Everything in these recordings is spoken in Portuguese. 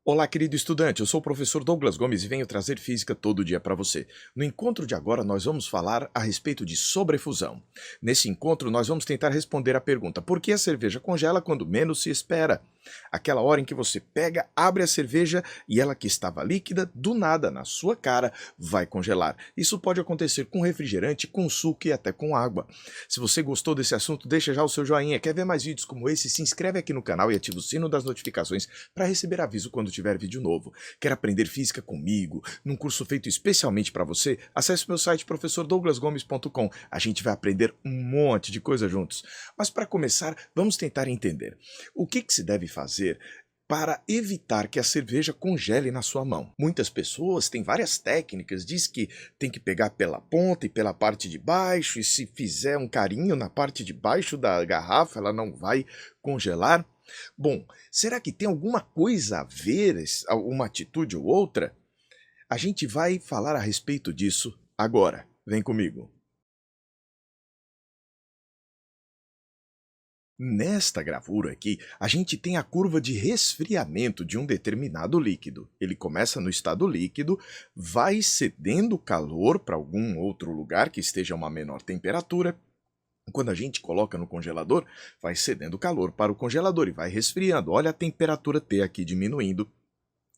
Olá, querido estudante, eu sou o professor Douglas Gomes e venho trazer física todo dia para você. No encontro de agora, nós vamos falar a respeito de sobrefusão. Nesse encontro, nós vamos tentar responder a pergunta: por que a cerveja congela quando menos se espera? Aquela hora em que você pega, abre a cerveja e ela que estava líquida, do nada, na sua cara, vai congelar. Isso pode acontecer com refrigerante, com suco e até com água. Se você gostou desse assunto, deixa já o seu joinha. Quer ver mais vídeos como esse? Se inscreve aqui no canal e ativa o sino das notificações para receber aviso quando tiver vídeo novo. Quer aprender física comigo, num curso feito especialmente para você? Acesse meu site professordouglasgomes.com. A gente vai aprender um monte de coisa juntos. Mas para começar, vamos tentar entender o que se deve fazer para evitar que a cerveja congele na sua mão. Muitas pessoas têm várias técnicas, diz que tem que pegar pela ponta e pela parte de baixo, e se fizer um carinho na parte de baixo da garrafa, ela não vai congelar. Bom, será que tem alguma coisa a ver, uma atitude ou outra? A gente vai falar a respeito disso agora. Vem comigo. Nesta gravura aqui, a gente tem a curva de resfriamento de um determinado líquido. Ele começa no estado líquido, vai cedendo calor para algum outro lugar que esteja a uma menor temperatura. Quando a gente coloca no congelador, vai cedendo calor para o congelador e vai resfriando. Olha a temperatura T aqui diminuindo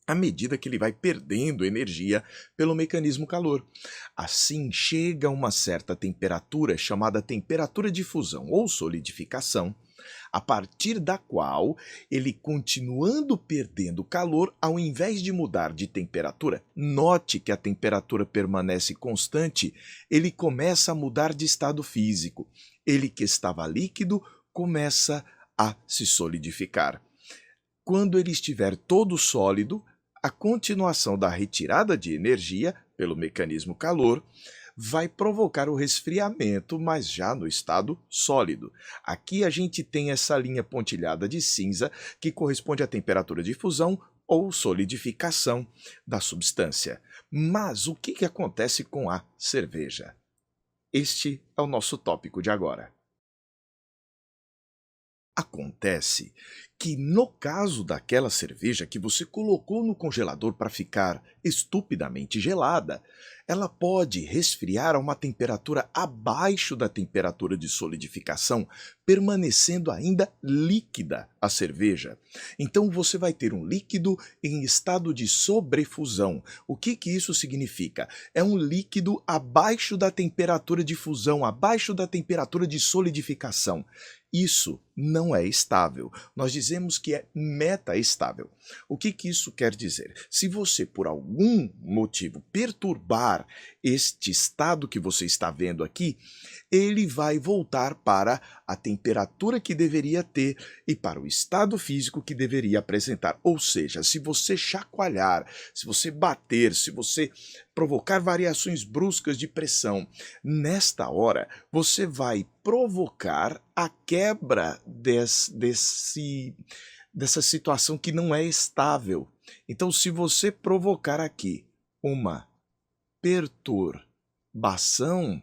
à medida que ele vai perdendo energia pelo mecanismo calor. Assim, chega a uma certa temperatura chamada temperatura de fusão ou solidificação, a partir da qual ele, continuando perdendo calor, ao invés de mudar de temperatura, note que a temperatura permanece constante, ele começa a mudar de estado físico. Ele que estava líquido começa a se solidificar. Quando ele estiver todo sólido, a continuação da retirada de energia pelo mecanismo calor vai provocar o resfriamento, mas já no estado sólido. Aqui a gente tem essa linha pontilhada de cinza que corresponde à temperatura de fusão ou solidificação da substância. Mas o que acontece com a cerveja? Este é o nosso tópico de agora. Acontece que, no caso daquela cerveja que você colocou no congelador para ficar estupidamente gelada, ela pode resfriar a uma temperatura abaixo da temperatura de solidificação, permanecendo ainda líquida a cerveja. Então você vai ter um líquido em estado de sobrefusão. O que isso significa? É um líquido abaixo da temperatura de fusão, abaixo da temperatura de solidificação. Isso não é estável. Nós dizemos que é metaestável. O que isso quer dizer? Se você, por algum motivo, perturbar este estado que você está vendo aqui, ele vai voltar para a temperatura que deveria ter e para o estado físico que deveria apresentar. Ou seja, se você chacoalhar, se você bater, se você provocar variações bruscas de pressão, nesta hora você vai provocar a quebra dessa situação que não é estável. Então, se você provocar aqui uma perturbação,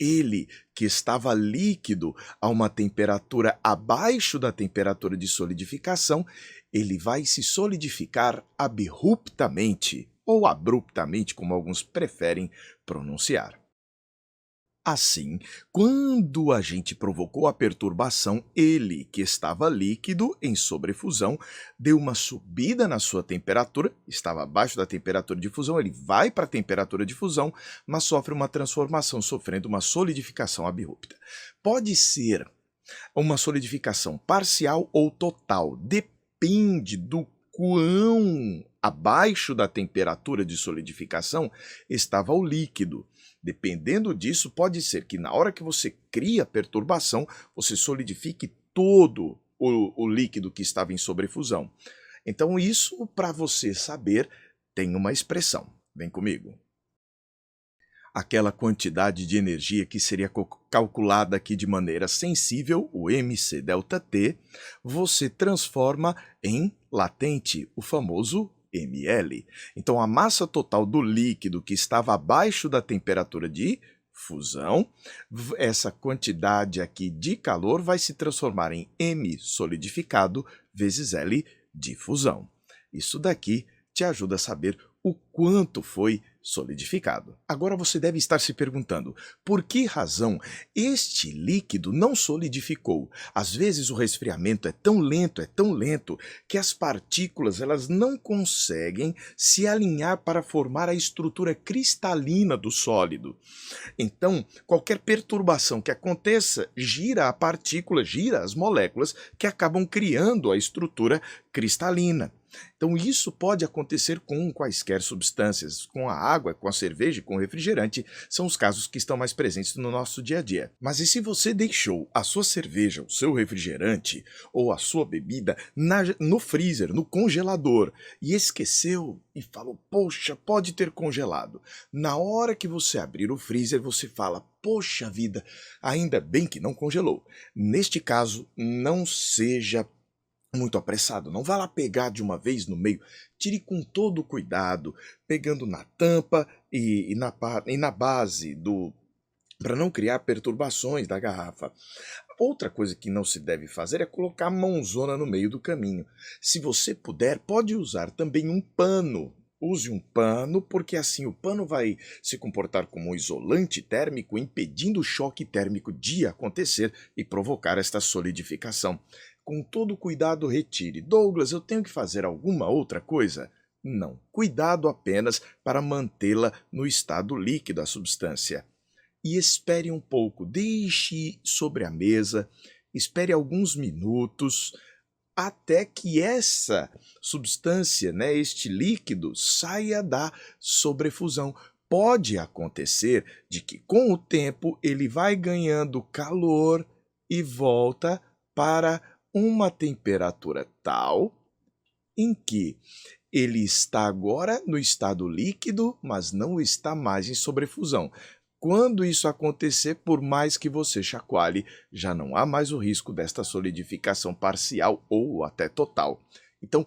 ele que estava líquido a uma temperatura abaixo da temperatura de solidificação, ele vai se solidificar abruptamente, ou abruptamente, como alguns preferem pronunciar. Assim, quando a gente provocou a perturbação, ele, que estava líquido em sobrefusão, deu uma subida na sua temperatura, estava abaixo da temperatura de fusão, ele vai para a temperatura de fusão, mas sofre uma transformação, sofrendo uma solidificação abrupta. Pode ser uma solidificação parcial ou total, depende do quão abaixo da temperatura de solidificação estava o líquido. Dependendo disso, pode ser que na hora que você cria a perturbação, você solidifique todo o líquido que estava em sobrefusão. Então isso, para você saber, tem uma expressão. Vem comigo. Aquela quantidade de energia que seria calculada aqui de maneira sensível, o mc ΔT, você transforma em latente, o famoso ml. Então, a massa total do líquido que estava abaixo da temperatura de fusão, essa quantidade aqui de calor vai se transformar em M solidificado vezes L de fusão. Isso daqui te ajuda a saber o quanto foi solidificado. Agora você deve estar se perguntando, por que razão este líquido não solidificou? Às vezes o resfriamento é tão lento, que as partículas elas não conseguem se alinhar para formar a estrutura cristalina do sólido. Então, qualquer perturbação que aconteça, gira a partícula, gira as moléculas que acabam criando a estrutura cristalina. Então, isso pode acontecer com quaisquer substâncias, com a água, com a cerveja, com o refrigerante, são os casos que estão mais presentes no nosso dia a dia. Mas e se você deixou a sua cerveja, o seu refrigerante ou a sua bebida no freezer, no congelador, e esqueceu e falou, poxa, pode ter congelado. Na hora que você abrir o freezer, você fala, poxa vida, ainda bem que não congelou. Neste caso, não seja muito apressado, não vá lá pegar de uma vez no meio, tire com todo cuidado, pegando na tampa e na base para não criar perturbações da garrafa. Outra coisa que não se deve fazer é colocar a mãozona no meio do caminho. Se você puder, pode usar também um pano. Use um pano, porque assim o pano vai se comportar como um isolante térmico, impedindo o choque térmico de acontecer e provocar esta solidificação. Com todo cuidado, retire. Douglas, eu tenho que fazer alguma outra coisa? Não. Cuidado apenas para mantê-la no estado líquido a substância. E espere um pouco, deixe sobre a mesa, espere alguns minutos, até que essa substância, este líquido, saia da sobrefusão. Pode acontecer de que com o tempo ele vai ganhando calor e volta para uma temperatura tal em que ele está agora no estado líquido, mas não está mais em sobrefusão. Quando isso acontecer, por mais que você chacoalhe, já não há mais o risco desta solidificação parcial ou até total. Então,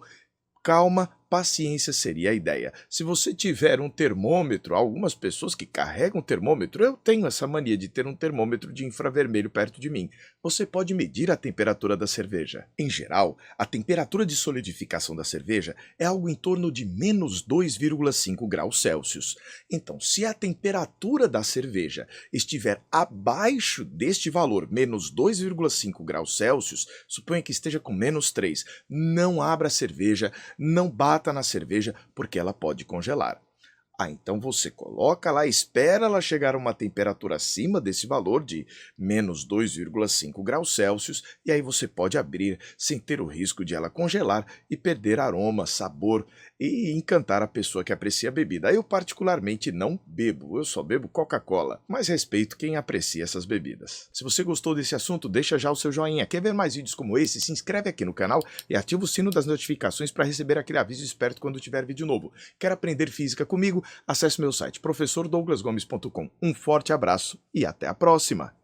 calma, paciência seria a ideia. Se você tiver um termômetro, algumas pessoas que carregam termômetro, eu tenho essa mania de ter um termômetro de infravermelho perto de mim. Você pode medir a temperatura da cerveja. Em geral, a temperatura de solidificação da cerveja é algo em torno de menos 2,5 graus Celsius. Então, se a temperatura da cerveja estiver abaixo deste valor, menos 2,5 graus Celsius, suponha que esteja com menos 3, não abra a cerveja, não bata na cerveja, porque ela pode congelar. Então você coloca lá, espera ela chegar a uma temperatura acima desse valor de menos 2,5 graus Celsius, e aí você pode abrir sem ter o risco de ela congelar e perder aroma, sabor e encantar a pessoa que aprecia a bebida. Eu particularmente não bebo, eu só bebo Coca-Cola, mas respeito quem aprecia essas bebidas. Se você gostou desse assunto, deixa já o seu joinha. Quer ver mais vídeos como esse? Se inscreve aqui no canal e ativa o sino das notificações para receber aquele aviso esperto quando tiver vídeo novo. Quer aprender física comigo? Acesse meu site professordouglasgomes.com. Um forte abraço e até a próxima!